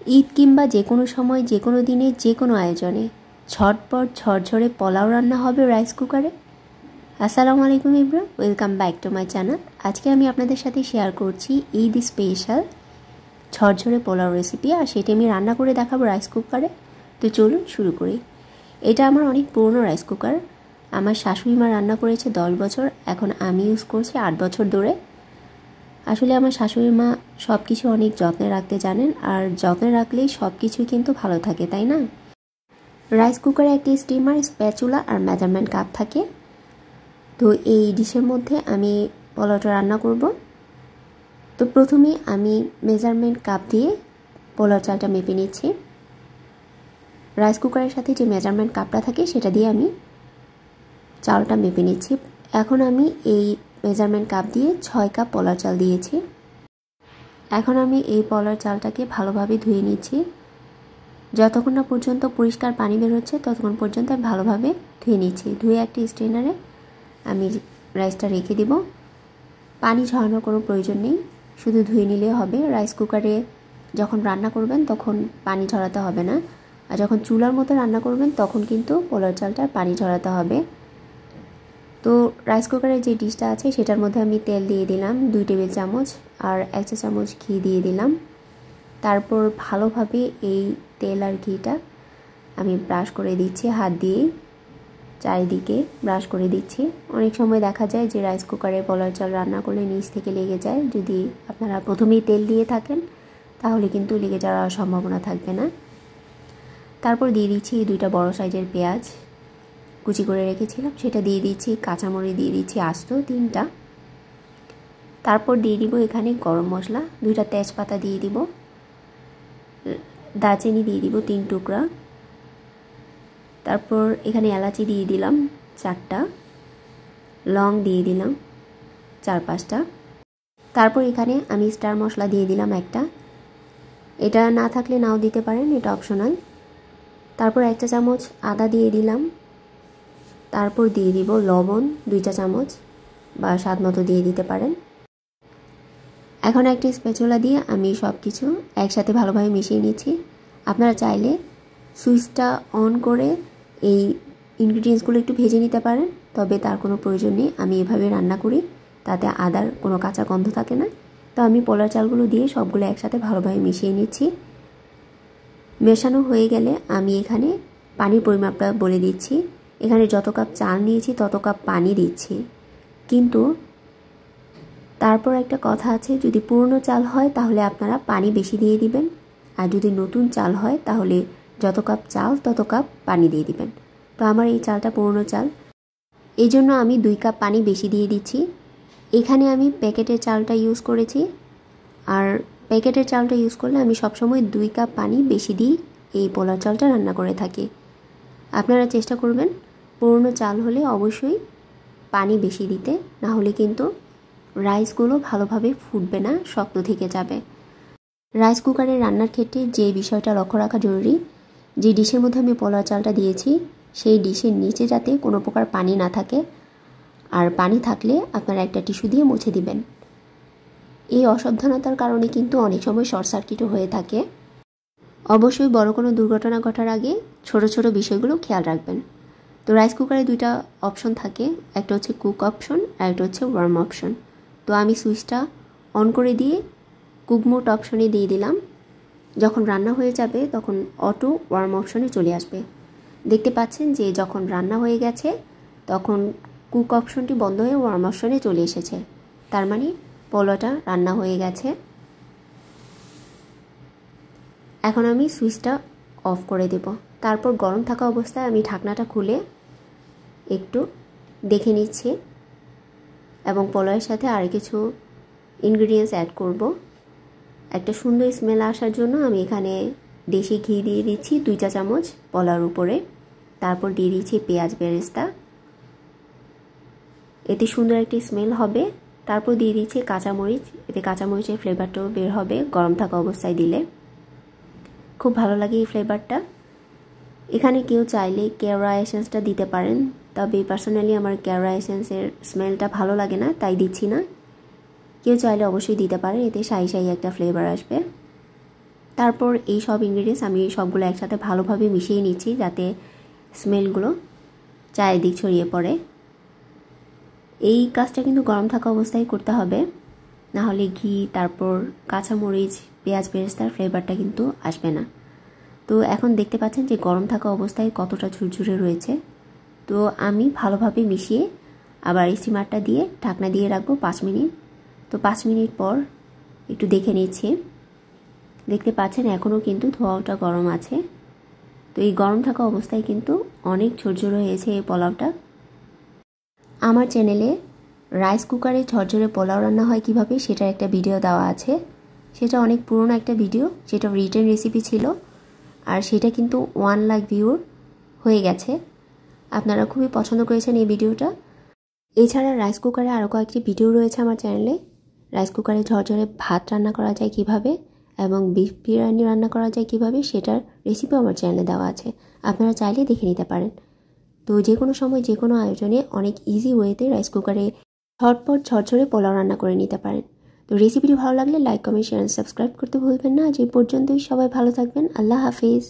ঈদ কিংবা যে কোনো সময় যে কোনো দিনে যে কোনো আয়োজনে ঝটপট ঝরঝরে পোলাও রান্না হবে রাইস কুকারে। আসসালামু আলাইকুম everyone, welcome back to my channel. আজকে আমি আপনাদের সাথে শেয়ার করছি ঈদ স্পেশাল ঝরঝরে পোলাও রেসিপি, আর সেটি আমি রান্না করে দেখাবো রাইস কুকারে। তো চলুন শুরু করি। এটা আমার অনেক পুরনো রাইস কুকার, আমার শাশুড়ি মা রান্না করেছে 10 বছর, এখন আমি ইউজ করছি 8 বছর ধরে। আসলে আমার শাশুড়ি মা সব কিছু অনেক যত্নে রাখতে জানেন, আর যত্নে রাখলেই সব কিছুই কিন্তু ভালো থাকে, তাই না? রাইস কুকারে একটি স্টিমার, স্প্যাচুলা আর মেজারমেন্ট কাপ থাকে। তো এই ডিশের মধ্যে আমি পোলাওটা রান্না করব। তো প্রথমেই আমি মেজারমেন্ট কাপ দিয়ে পোলাও চালটা মেপে নিচ্ছি। রাইস কুকারের সাথে যে মেজারমেন্ট কাপটা থাকে সেটা দিয়ে আমি চালটা মেপে নিচ্ছি। এখন আমি এই মেজারমেন্ট কাপ দিয়ে 6 কাপ পোলাও চাল দিয়েছি। এখন আমি এই পোলাও চালটাকে ভালোভাবে ধুয়ে নিচ্ছি। যতক্ষণ না পর্যন্ত পরিষ্কার পানি বের হচ্ছে ততক্ষণ পর্যন্ত আমি ভালোভাবে ধুয়ে নিচ্ছি। ধুয়ে একটি স্ট্রেনারে আমি রাইসটা রেখে দিব। পানি ঝরানোর কোনো প্রয়োজন নেই, শুধু ধুয়ে নিলে হবে। রাইস কুকারে যখন রান্না করবেন তখন পানি ঝরাতে হবে না, আর যখন চুলার মতো রান্না করবেন তখন কিন্তু পোলাও চালটার পানি ঝরাতে হবে। তো রাইস কুকারের যে ডিশটা আছে সেটার মধ্যে আমি তেল দিয়ে দিলাম 2 টেবিল চামচ, আর 1 চা চামচ ঘি দিয়ে দিলাম। তারপর ভালোভাবে এই তেল আর ঘিটা আমি ব্রাশ করে দিচ্ছি, হাত দিয়ে চারিদিকে ব্রাশ করে দিচ্ছি। অনেক সময় দেখা যায় যে রাইস কুকারে পোলাও চাল রান্না করলে নিচ থেকে লেগে যায়। যদি আপনারা প্রথমেই তেল দিয়ে থাকেন তাহলে কিন্তু লেগে যাওয়ার সম্ভাবনা থাকবে না। তারপর দিয়ে দিচ্ছি 2টা বড় সাইজের পেঁয়াজ কুচি করে রেখেছিলাম, সেটা দিয়ে দিচ্ছি। কাঁচামরিচ দিয়ে দিচ্ছি আস্ত 3টা। তারপর দিয়ে দিব এখানে গরম মশলা, 2টা তেজপাতা দিয়ে দিব, দারচিনি দিয়ে দিব 3 টুকরা। তারপর এখানে এলাচি দিয়ে দিলাম 4টা, লং দিয়ে দিলাম 4-5টা। তারপর এখানে আমি স্টার মশলা দিয়ে দিলাম 1টা, এটা না থাকলে নাও দিতে পারেন, এটা অপশনাল। তারপর 1 চা চামচ আদা দিয়ে দিলাম। তারপর দিয়ে দিব লবণ 2 চা চামচ, বা স্বাদ মতো দিয়ে দিতে পারেন। এখন একটি স্প্যাচুলা দিয়ে আমি সব কিছু একসাথে ভালোভাবে মিশিয়ে নিচ্ছি। আপনারা চাইলে সুইচটা অন করে এই ইনগ্রিডিয়েন্টসগুলো একটু ভেজে নিতে পারেন, তবে তার কোনো প্রয়োজন নেই। আমি এভাবে রান্না করি, তাতে আদার কোনো কাঁচা গন্ধ থাকে না। তো আমি পোলাও চালগুলো দিয়ে সবগুলো একসাথে ভালোভাবে মিশিয়ে নিচ্ছি। মেশানো হয়ে গেলে আমি এখানে পানির পরিমাপটা বলে দিচ্ছি। এখানে যত কাপ চাল নিয়েছি তত কাপ পানি দিচ্ছি। কিন্তু তারপর একটা কথা আছে, যদি পুরনো চাল হয় তাহলে আপনারা পানি বেশি দিয়ে দিবেন, আর যদি নতুন চাল হয় তাহলে যত কাপ চাল তত কাপ পানি দিয়ে দিবেন। তো আমার এই চালটা পুরনো চাল, এই জন্য আমি 2 কাপ পানি বেশি দিয়ে দিচ্ছি। এখানে আমি প্যাকেটের চালটা ইউজ করেছি, আর প্যাকেটের চালটা ইউজ করলে আমি সবসময় 2 কাপ পানি বেশি দিই এই পোলাও চালটা রান্না করে থাকি। আপনারা চেষ্টা করবেন পুরনো চাল হলে অবশ্যই পানি বেশি দিতে, না হলে কিন্তু রাইসগুলো ভালোভাবে ফুটবে না, শক্ত থেকে যাবে। রাইস কুকারে রান্নার ক্ষেত্রে যে বিষয়টা লক্ষ্য রাখা জরুরি, যে ডিশের মধ্যে আমি পোলাও চালটা দিয়েছি সেই ডিশের নিচে যাতে কোনো প্রকার পানি না থাকে, আর পানি থাকলে আপনারা একটা টিস্যু দিয়ে মুছে দিবেন। এই অসাবধানতার কারণে কিন্তু অনেক সময় শর্ট সার্কিটও হয়ে থাকে। অবশ্যই বড় কোনো দুর্ঘটনা ঘটার আগে ছোট ছোট বিষয়গুলো খেয়াল রাখবেন। তো রাইস কুকারে 2টা অপশন থাকে, একটা হচ্ছে কুক অপশন আর একটা হচ্ছে ওয়ার্ম অপশন। তো আমি সুইচটা অন করে দিয়ে কুক মোড অপশনে দিয়ে দিলাম। যখন রান্না হয়ে যাবে তখন অটো ওয়ার্ম অপশনে চলে আসবে। দেখতে পাচ্ছেন যে যখন রান্না হয়ে গেছে তখন কুক অপশনটি বন্ধ হয়ে ওয়ার্ম অপশনে চলে এসেছে, তার মানে পোলাওটা রান্না হয়ে গেছে। এখন আমি সুইচটা অফ করে দেব। তারপর গরম থাকা অবস্থায় আমি ঢাকনাটা খুলে একটু দেখে নিচ্ছি, এবং পোলাওয়ের সাথে আর কিছু ইনগ্রিডিয়েন্টস অ্যাড করব। একটা সুন্দর স্মেল আসার জন্য আমি এখানে দেশি ঘি দিয়ে দিচ্ছি 2 চা চামচ পোলাওর উপরে। তারপর দিয়ে দিচ্ছি পেঁয়াজ বেরেস্তা, এতে সুন্দর একটি স্মেল হবে। তারপর দিয়ে দিচ্ছি কাঁচামরিচ, এতে কাঁচামরিচের ফ্লেভারটাও বের হবে গরম থাকা অবস্থায় দিলে, খুব ভালো লাগে এই ফ্লেভারটা। এখানে কেউ চাইলে কেওড়া এসেন্সটা দিতে পারেন, তবে পার্সোনালি আমার কেওড়া এসেন্সের স্মেলটা ভালো লাগে না, তাই দিচ্ছি না। কেউ চাইলে অবশ্যই দিতে পারে, এতে শাহি শাহি একটা ফ্লেভার আসবে। তারপর এই সব ইনগ্রিডিয়েন্টস আমি সবগুলো একসাথে ভালোভাবে মিশিয়ে নিচ্ছি যাতে স্মেলগুলো চারিদিক ছড়িয়ে পড়ে। এই কাজটা কিন্তু গরম থাকা অবস্থায় করতে হবে, না হলে ঘি তারপর কাঁচামরিচ পেঁয়াজ বেরেস্তার ফ্লেভারটা কিন্তু আসবে না। তো এখন দেখতে পাচ্ছেন যে গরম থাকা অবস্থায় কতটা ঝুরঝুরে রয়েছে। তো আমি ভালোভাবে মিশিয়ে আবার স্টিমারটা দিয়ে ঢাকনা দিয়ে রাখবো 5 মিনিট। তো 5 মিনিট পর একটু দেখে নিচ্ছি, দেখতে পাচ্ছেন এখনও কিন্তু ধোঁয়াটা গরম আছে। তো এই গরম থাকা অবস্থায় কিন্তু অনেক ঝরঝরে হয়েছে এই পোলাওটা। আমার চ্যানেলে রাইস কুকারে ঝরঝরে পোলাও রান্না হয় কিভাবে সেটার একটা ভিডিও দেওয়া আছে। সেটা অনেক পুরনো একটা ভিডিও, যেটা রিটেন রেসিপি ছিল, আর সেটা কিন্তু 1 লাখ ভিউর হয়ে গেছে। আপনারা খুবই পছন্দ করেছেন এই ভিডিওটা। এছাড়া রাইস কুকারে আরও কয়েকটি ভিডিও রয়েছে আমার চ্যানেলে। রাইস কুকারে ঝরঝরে ভাত রান্না করা যায় কিভাবে এবং বিফ বিরিয়ানি রান্না করা যায় কিভাবে সেটার রেসিপিও আমার চ্যানেলে দেওয়া আছে, আপনারা চাইলে দেখে নিতে পারেন। তো যে কোনো সময় যে কোনো আয়োজনে অনেক ইজি ওয়েতে রাইস কুকারে ঝটপট ঝরঝরে পোলাও রান্না করে নিতে পারেন। তো রেসিপিটি ভালো লাগলে লাইক কমেন্ট শেয়ার সাবস্ক্রাইব করতে ভুলবেন না। আজ এই পর্যন্তই, সবাই ভালো থাকবেন। আল্লাহ হাফিজ।